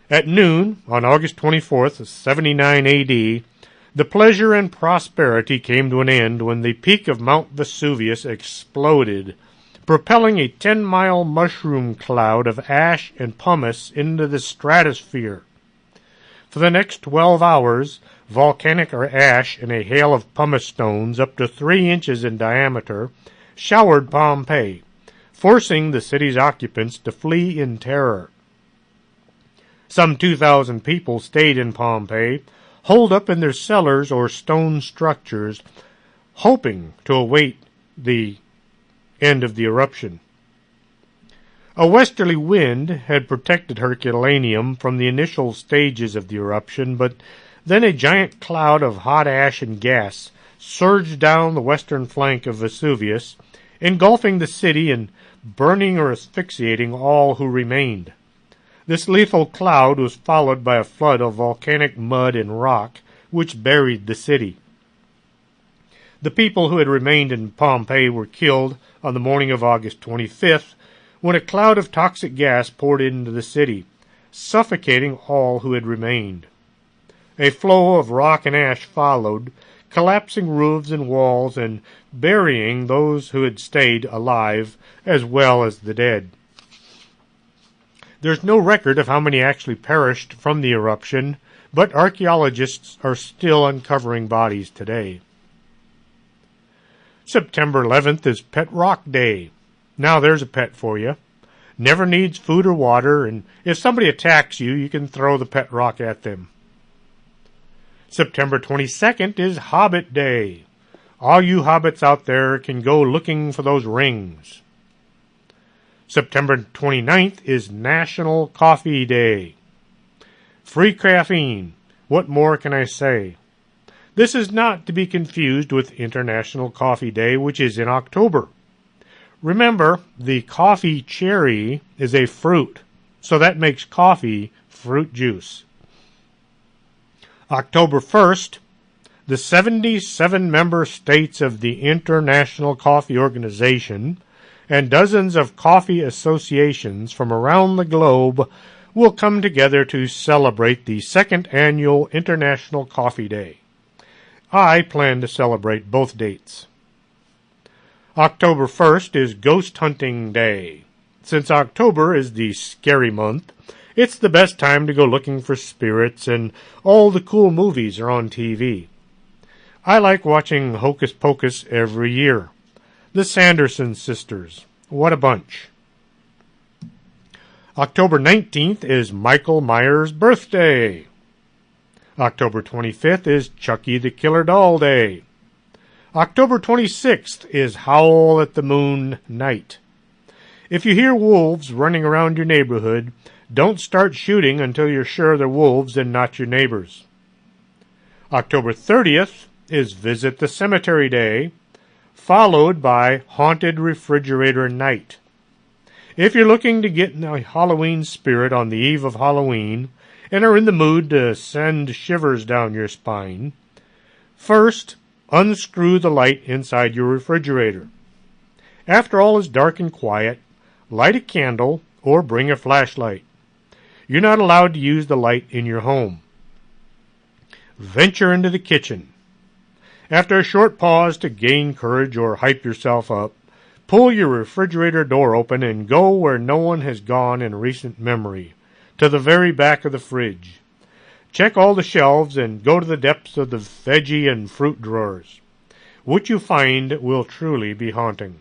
At noon, on August 24th, 79 A.D., the pleasure and prosperity came to an end when the peak of Mount Vesuvius exploded, propelling a 10-mile mushroom cloud of ash and pumice into the stratosphere. For the next 12 hours, volcanic ash and a hail of pumice stones up to 3 inches in diameter showered Pompeii, forcing the city's occupants to flee in terror. Some 2,000 people stayed in Pompeii, holed up in their cellars or stone structures, hoping to await the end of the eruption. A westerly wind had protected Herculaneum from the initial stages of the eruption, but then a giant cloud of hot ash and gas surged down the western flank of Vesuvius, engulfing the city and burning or asphyxiating all who remained. This lethal cloud was followed by a flood of volcanic mud and rock, which buried the city. The people who had remained in Pompeii were killed on the morning of August 25th, when a cloud of toxic gas poured into the city, suffocating all who had remained. A flow of rock and ash followed, collapsing roofs and walls and burying those who had stayed alive, as well as the dead. There's no record of how many actually perished from the eruption, but archaeologists are still uncovering bodies today. September 11th is Pet Rock Day. Now there's a pet for you. Never needs food or water, and if somebody attacks you, you can throw the pet rock at them. September 22nd is Hobbit Day. All you hobbits out there can go looking for those rings. September 29th is National Coffee Day. Free caffeine. What more can I say? This is not to be confused with International Coffee Day, which is in October. Remember, the coffee cherry is a fruit, so that makes coffee fruit juice. October 1st, the 77 member states of the International Coffee Organization and dozens of coffee associations from around the globe will come together to celebrate the second annual International Coffee Day. I plan to celebrate both dates. October 1st is Ghost Hunting Day. Since October is the scary month, it's the best time to go looking for spirits, and all the cool movies are on TV. I like watching Hocus Pocus every year. The Sanderson sisters. What a bunch. October 19th is Michael Myers' birthday. October 25th is Chucky the Killer Doll Day. October 26th is Howl at the Moon Night. If you hear wolves running around your neighborhood, don't start shooting until you're sure they're wolves and not your neighbors. October 30th is Visit the Cemetery Day, followed by Haunted Refrigerator Night. If you're looking to get in the Halloween spirit on the eve of Halloween and are in the mood to send shivers down your spine, first, unscrew the light inside your refrigerator. After all is dark and quiet, light a candle or bring a flashlight. You're not allowed to use the light in your home. Venture into the kitchen. After a short pause to gain courage or hype yourself up, pull your refrigerator door open and go where no one has gone in recent memory, to the very back of the fridge. Check all the shelves and go to the depths of the veggie and fruit drawers. What you find will truly be haunting.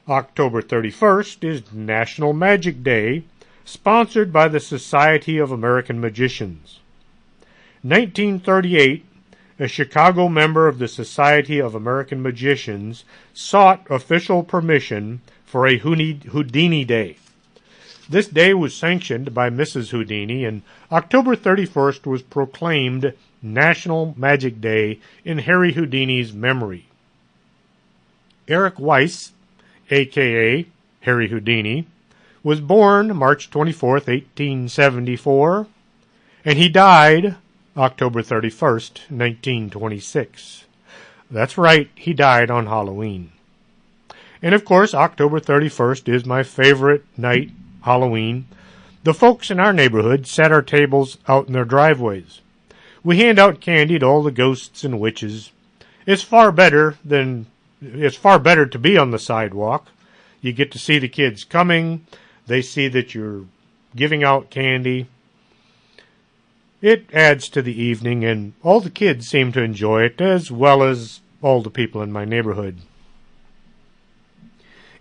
October 31st is National Magic Day, sponsored by the Society of American Magicians. 1938, a Chicago member of the Society of American Magicians sought official permission for a Houdini Day. This day was sanctioned by Mrs. Houdini, and October 31st was proclaimed National Magic Day in Harry Houdini's memory. Eric Weiss, a.k.a. Harry Houdini, was born March 24th, 1874, and he died October 31st, 1926. That's right, he died on Halloween. And of course, October 31st is my favorite night, Halloween. The folks in our neighborhood set our tables out in their driveways. We hand out candy to all the ghosts and witches. It's far better to be on the sidewalk. You get to see the kids coming. They see that you're giving out candy. It adds to the evening, and all the kids seem to enjoy it, as well as all the people in my neighborhood.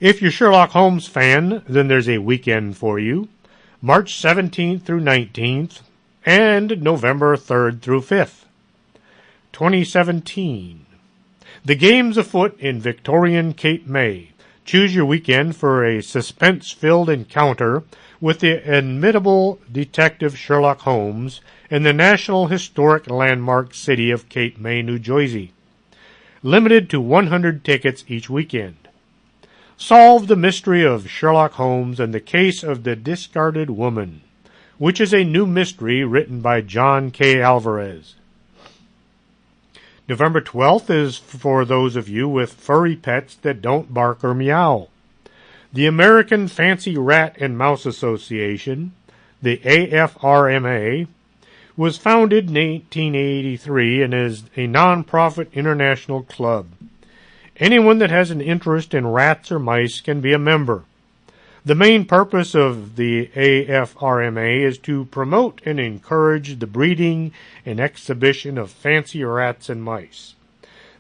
If you're Sherlock Holmes fan, then there's a weekend for you, March 17th through 19th, and November 3rd through 5th. 2017. The game's afoot in Victorian Cape May. Choose your weekend for a suspense-filled encounter with the inimitable Detective Sherlock Holmes in the National Historic Landmark city of Cape May, New Jersey. Limited to 100 tickets each weekend. Solve the mystery of Sherlock Holmes and the case of the discarded woman, which is a new mystery written by John K. Alvarez. November 12th is for those of you with furry pets that don't bark or meow. The American Fancy Rat and Mouse Association, the AFRMA, was founded in 1883 and is a non-profit international club. Anyone that has an interest in rats or mice can be a member. The main purpose of the AFRMA is to promote and encourage the breeding and exhibition of fancy rats and mice.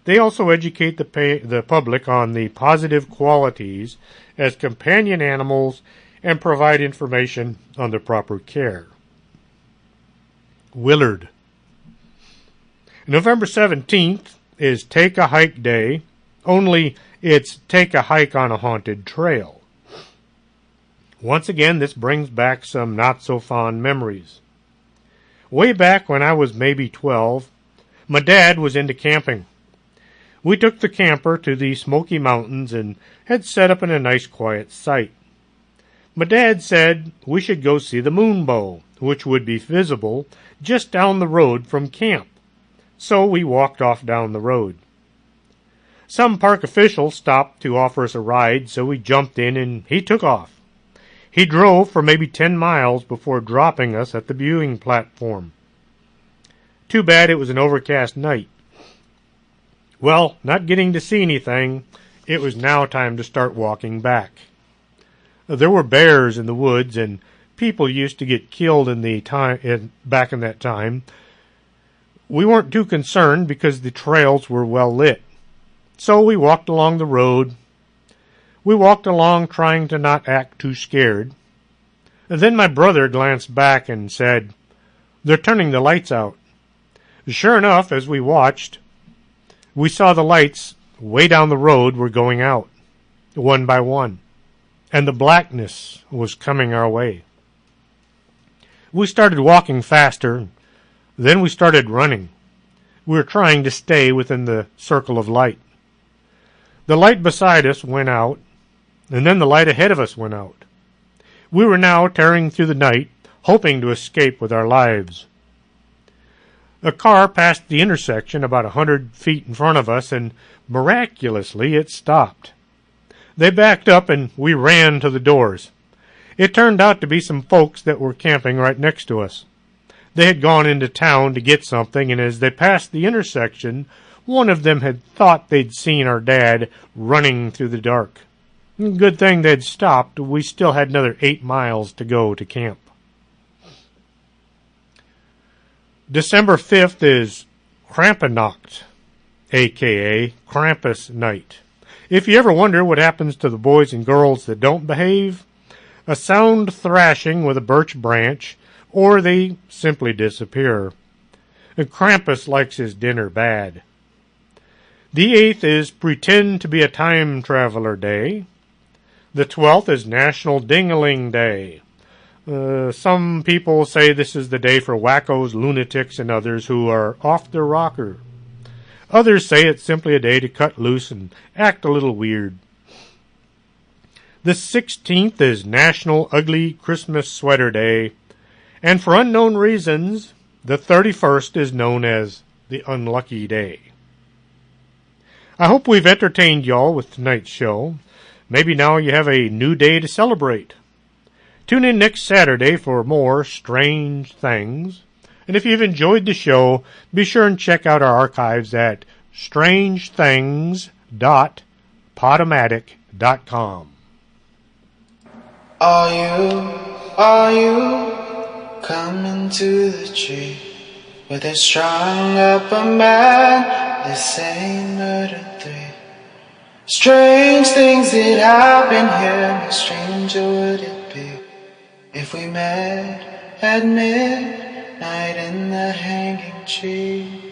They also educate the public on the positive qualities as companion animals and provide information on their proper care. Willard. November 17th is Take a Hike Day, only it's take a hike on a haunted trail. Once again, this brings back some not-so-fond memories. Way back when I was maybe 12, my dad was into camping. We took the camper to the Smoky Mountains and had set up in a nice quiet site. My dad said we should go see the moonbow, which would be visible just down the road from camp. So we walked off down the road. Some park official stopped to offer us a ride, so we jumped in and he took off. He drove for maybe 10 miles before dropping us at the viewing platform. Too bad it was an overcast night. Well, not getting to see anything, it was now time to start walking back. There were bears in the woods, and people used to get killed back in that time. We weren't too concerned because the trails were well lit. So we walked along the road. We walked along trying to not act too scared. And then my brother glanced back and said, "They're turning the lights out." Sure enough, as we watched, we saw the lights way down the road were going out, one by one, and the blackness was coming our way. We started walking faster, then we started running. We were trying to stay within the circle of light. The light beside us went out, and then the light ahead of us went out. We were now tearing through the night, hoping to escape with our lives. A car passed the intersection about 100 feet in front of us, and miraculously it stopped. They backed up, and we ran to the doors. It turned out to be some folks that were camping right next to us. They had gone into town to get something, and as they passed the intersection, one of them had thought they'd seen our dad running through the dark. Good thing they'd stopped. We still had another 8 miles to go to camp. December 5th is Krampanacht, a.k.a. Krampus Night. If you ever wonder what happens to the boys and girls that don't behave, a sound thrashing with a birch branch, or they simply disappear. And Krampus likes his dinner bad. The 8th is Pretend to be a Time Traveler Day. The 12th is National Ding-a-Ling Day. Some people say this is the day for wackos, lunatics, and others who are off their rocker. Others say it's simply a day to cut loose and act a little weird. The 16th is National Ugly Christmas Sweater Day, and for unknown reasons, the 31st is known as the Unlucky Day. I hope we've entertained y'all with tonight's show. Maybe now you have a new day to celebrate. Tune in next Saturday for more Strange Things. And if you've enjoyed the show, be sure and check out our archives at strangethings.podomatic.com. Are you coming to the tree where they strung up a man, they say murder 3? Strange things that happen here, no stranger would it be if we met at midnight in the hanging tree.